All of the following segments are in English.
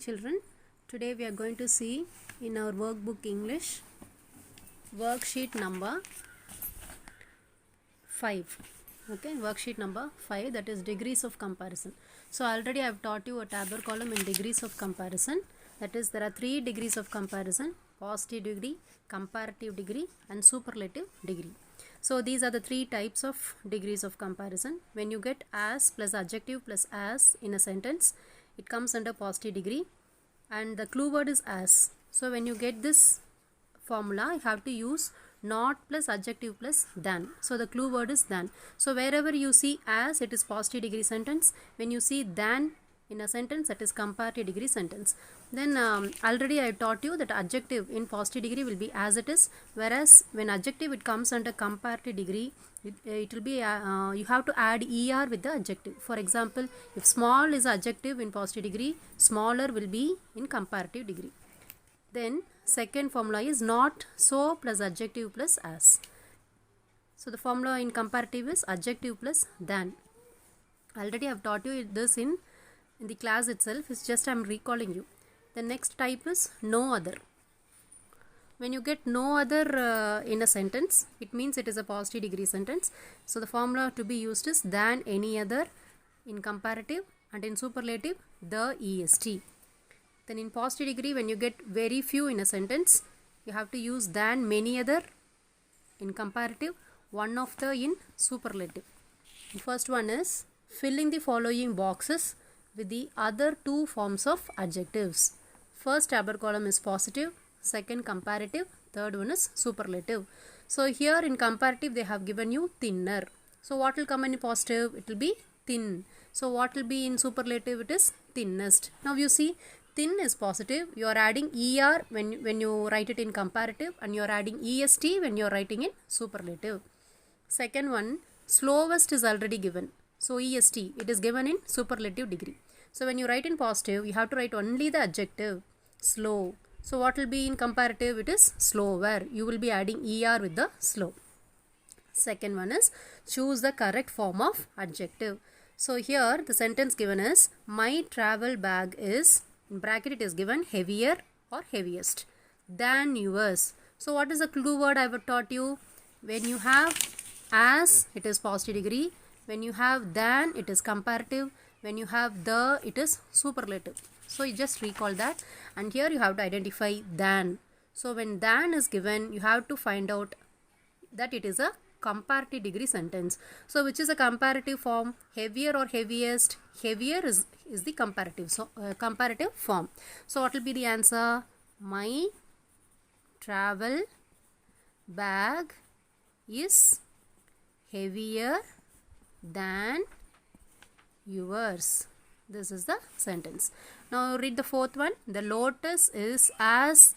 children. Today we are going to see in our workbook English worksheet number 5. Okay, worksheet number 5, that is degrees of comparison. So already I have taught you a tabular column in degrees of comparison. That is, there are 3 degrees of comparison: positive degree, comparative degree and superlative degree. So these are the 3 types of degrees of comparison. When you get as plus adjective plus as in a sentence, it comes under positive degree and the clue word is as. So when you get this formula, you have to use not plus adjective plus than. So the clue word is than. So wherever you see as, it is positive degree sentence. When you see than in a sentence, that is comparative degree sentence. Then already I taught you that adjective in positive degree will be as it is, whereas when adjective it comes under comparative degree, it will be you have to add er with the adjective. For example, if small is adjective in positive degree, smaller will be in comparative degree. Then second formula is not so plus adjective plus as. So the formula in comparative is adjective plus than. Already I have taught you this in the class itself. It's just I am recalling you. The next type is no other. When you get no other in a sentence, it means it is a positive degree sentence. So the formula to be used is than any other in comparative, and in superlative the est. Then in positive degree, when you get very few in a sentence, you have to use than many other in comparative, one of the in superlative. The first one is filling the following boxes with the other 2 forms of adjectives. First tabular column is positive, second comparative, third one is superlative. So here in comparative they have given you thinner. So what will come in positive? It will be thin. So what will be in superlative? It is thinnest. Now you see, thin is positive. You are adding er when you write it in comparative, and you are adding est when you are writing in superlative. Second one, slowest is already given. So est, it is given in superlative degree. So when you write in positive, you have to write only the adjective slow. So what will be in comparative? It is slower. You will be adding er with the slow. Second one is choose the correct form of adjective. So here the sentence given is my travel bag is, in bracket it is given, heavier or heaviest than yours. So what is the clue word I have taught you? When you have as, it is positive degree. When you have than, it is comparative. When you have the, it is superlative. So you just recall that, and here you have to identify than. So when than is given, you have to find out that it is a comparative degree sentence. So which is a comparative form? Heavier or heaviest? Heavier is the comparative. So comparative form. So what will be the answer? My travel bag is heavier than yours. This is the sentence. Now read the fourth one. The lotus is as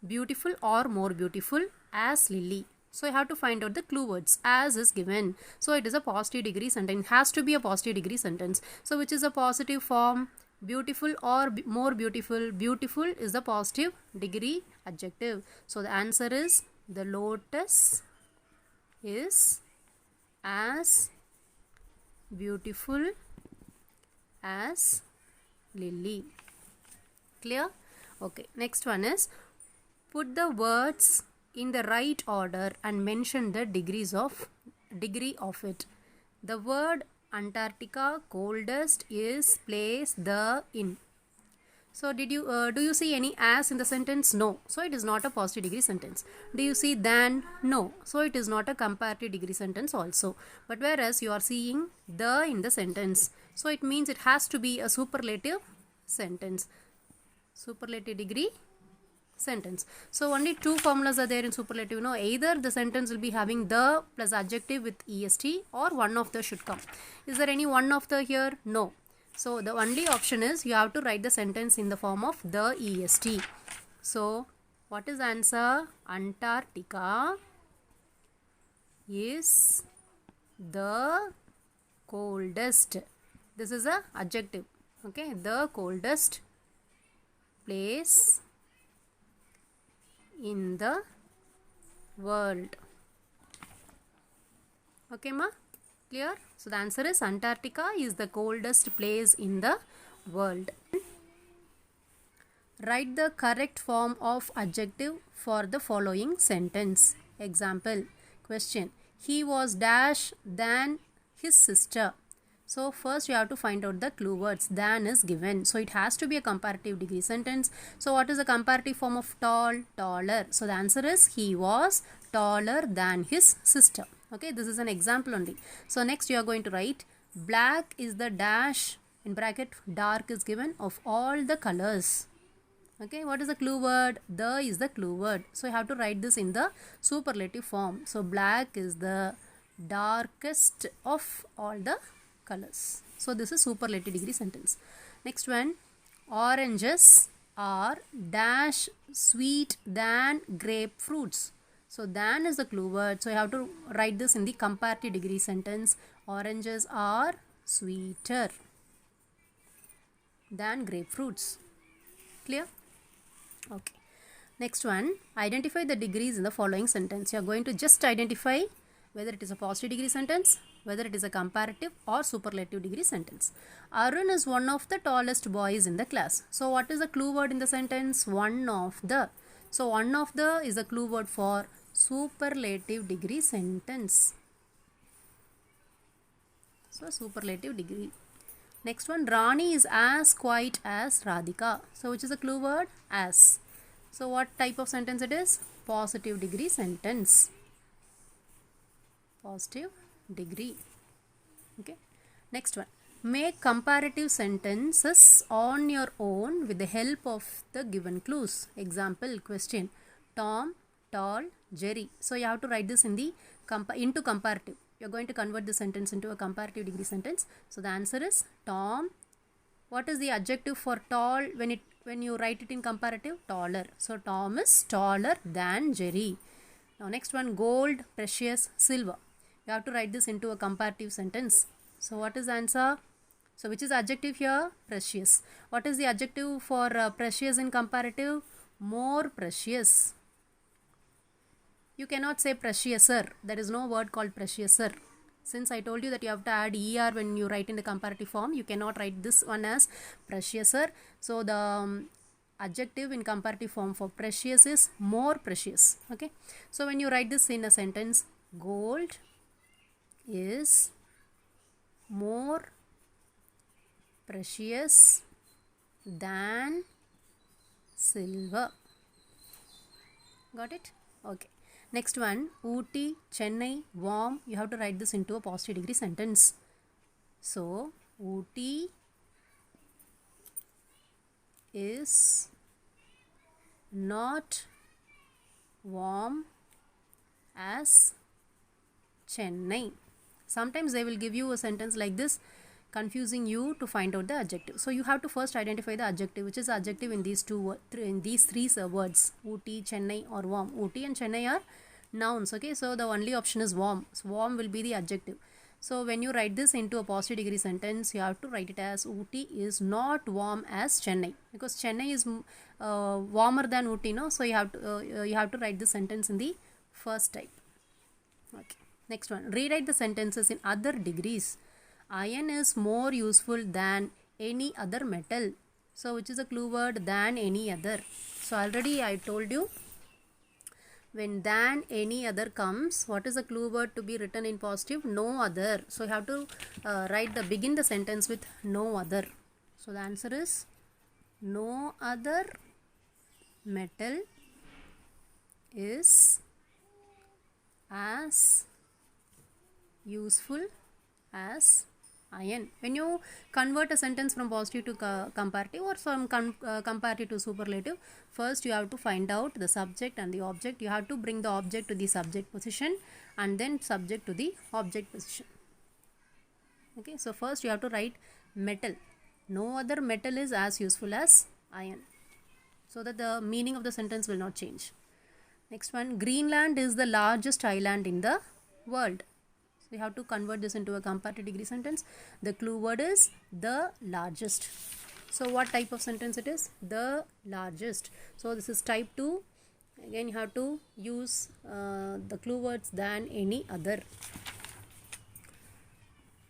beautiful or more beautiful as lily. So you have to find out the clue words. As is given. So it is a positive degree sentence. It has to be a positive degree sentence. So which is a positive form? Beautiful or more beautiful? Beautiful is the positive degree adjective. So the answer is the lotus is as beautiful as lily. Clear? Okay. Next one is put the words in the right order and mention the degree of it. The word Antarctica coldest is placed the in. So did you do you see any as in the sentence? No. So it is not a positive degree sentence. Do you see than? No. So it is not a comparative degree sentence also. But whereas you are seeing the in the sentence, so it means it has to be a superlative sentence. Superlative degree sentence. So only 2 formulas are there in superlative. Either the sentence will be having the plus adjective with est, or one of the should come. Is there any one of the here? No. So the only option is you have to write the sentence in the form of the est. So what is answer? Antarctica is the coldest. This is a adjective. Okay, the coldest place in the world. Okay ma? Clear? So the answer is Antarctica is the coldest place in the world. Write the correct form of adjective for the following sentence. Example. Question. He was dash than his sister. So first you have to find out the clue words. Than is given. So it has to be a comparative degree sentence. So what is the comparative form of tall? Taller. So the answer is he was taller than his sister. Okay, this is an example only. So next you are going to write black is the dash in bracket dark is given of all the colors. Okay, what is the clue word? The is the clue word. So you have to write this in the superlative form. So black is the darkest of all the colors. So this is superlative degree sentence. Next one, oranges are dash sweet than grapefruits. So than is the clue word. So you have to write this in the comparative degree sentence. Oranges are sweeter than grapefruits. Clear? Okay. Next one, identify the degrees in the following sentence. You are going to just identify whether it is a positive degree sentence, whether it is a comparative or superlative degree sentence. Arun is one of the tallest boys in the class. So what is the clue word in the sentence? One of the. So one of the is the clue word for superlative degree sentence. So superlative degree. Next one, Rani is as quiet as Radhika. So which is the clue word? As. So what type of sentence it is? Positive degree sentence. Positive degree. Okay. Next one, make comparative sentences on your own with the help of the given clues. Example, question, Tom, tall, Jerry. So you have to write this in the into comparative. You are going to convert the sentence into a comparative degree sentence. So the answer is Tom. What is the adjective for tall when you write it in comparative? Taller. So Tom is taller than Jerry. Now next one, gold, precious, silver. You have to write this into a comparative sentence. So what is the answer? So which is the adjective here? Precious. What is the adjective for precious in comparative? More precious. You cannot say preciouser. There is no word called preciouser. Since I told you that you have to add er when you write in the comparative form, you cannot write this one as preciouser. So the adjective in comparative form for precious is more precious. Okay. So when you write this in a sentence, gold is more precious than silver. Got it? Okay. Next one, Ooty, Chennai, warm. You have to write this into a positive degree sentence. So, Ooty is not warm as Chennai. Sometimes they will give you a sentence like this, confusing you to find out the adjective. So you have to first identify the adjective, which is the adjective in these three words, Ooty, Chennai or warm. Ooty and Chennai are nouns. Okay, so the only option is warm. So warm will be the adjective. So when you write this into a positive degree sentence, you have to write it as Ooty is not warm as Chennai, because Chennai is warmer than Ooty, no? So you have to write this sentence in the first type. Okay. Next one, rewrite the sentences in other degrees. Iron is more useful than any other metal. So which is a clue word? Than any other. So already I told you, when than any other comes, what is the clue word to be written in positive? No other. So you have to begin the sentence with no other. So the answer is no other metal is as useful as iron. When you convert a sentence from positive to comparative or from comparative to superlative, first you have to find out the subject and the object. You have to bring the object to the subject position and then subject to the object position. Okay, so first you have to write metal. No other metal is as useful as iron, so that the meaning of the sentence will not change. Next one, Greenland is the largest island in the world. We have to convert this into a comparative degree sentence. The clue word is the largest. So what type of sentence it is? The largest. So this is type 2. Again you have to use the clue words than any other.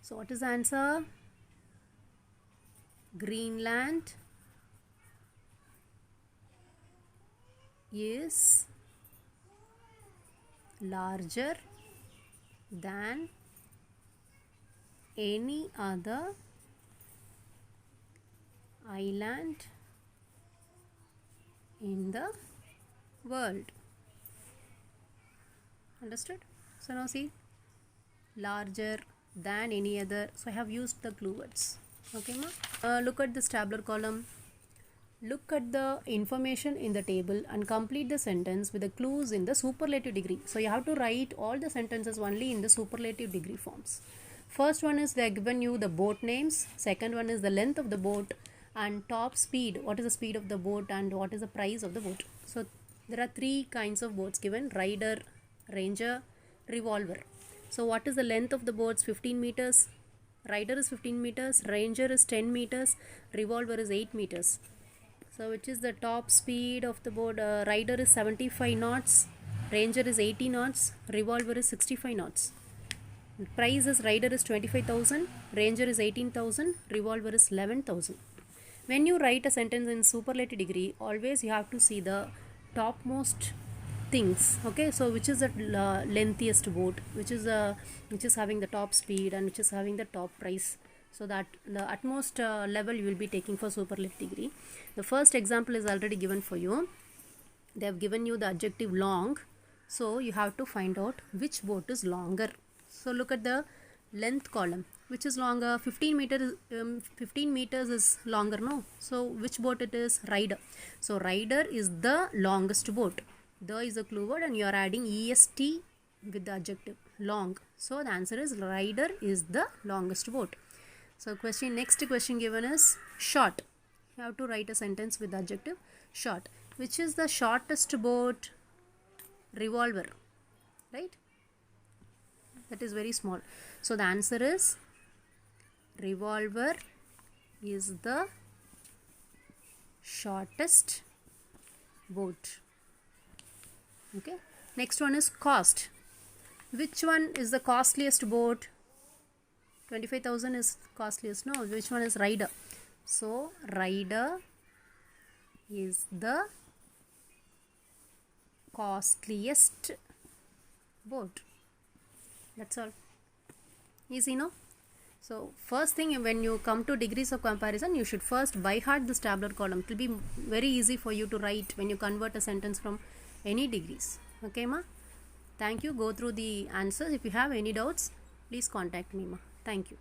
So what is the answer? Greenland is larger than any other island in the world. Understood? So now see, larger than any other. So I have used the clue words. Okay, ma? Look at this tabular column. Look at the information in the table and complete the sentence with the clues in the superlative degree. So you have to write all the sentences only in the superlative degree forms. First one is they have given you the boat names. Second one is the length of the boat and top speed. What is the speed of the boat and what is the price of the boat? So there are three kinds of boats given: rider, ranger, revolver. So what is the length of the boats? 15 meters. Rider is 15 meters. Ranger is 10 meters. Revolver is 8 meters. So which is the top speed of the boat? Rider is 75 knots. Ranger is 80 knots. Revolver is 65 knots. Price is rider is 25,000. Ranger is 18,000. Revolver is 11,000. When you write a sentence in superlative degree, always you have to see the topmost things. Okay, so which is the lengthiest boat, which is having the top speed and which is having the top price. So that the utmost level you will be taking for superlative degree. The first example is already given for you. They have given you the adjective long. So you have to find out which boat is longer. So look at the length column. Which is longer? 15 meters is longer, no? So which boat it is? Rider. So rider is the longest boat. The is a clue word and you are adding est with the adjective long. So the answer is rider is the longest boat. So next question given is short. You have to write a sentence with the adjective short. Which is the shortest boat? Revolver, right? That is very small. So the answer is revolver is the shortest boat. Okay. Next one is cost. Which one is the costliest boat? 25,000 is costliest. No, which one is rider? So rider is the costliest boat. That's all. Easy, no? So first thing, when you come to degrees of comparison, you should first by heart this tabular column. It will be very easy for you to write when you convert a sentence from any degrees. Okay, ma? Thank you. Go through the answers. If you have any doubts, please contact me, ma. Thank you.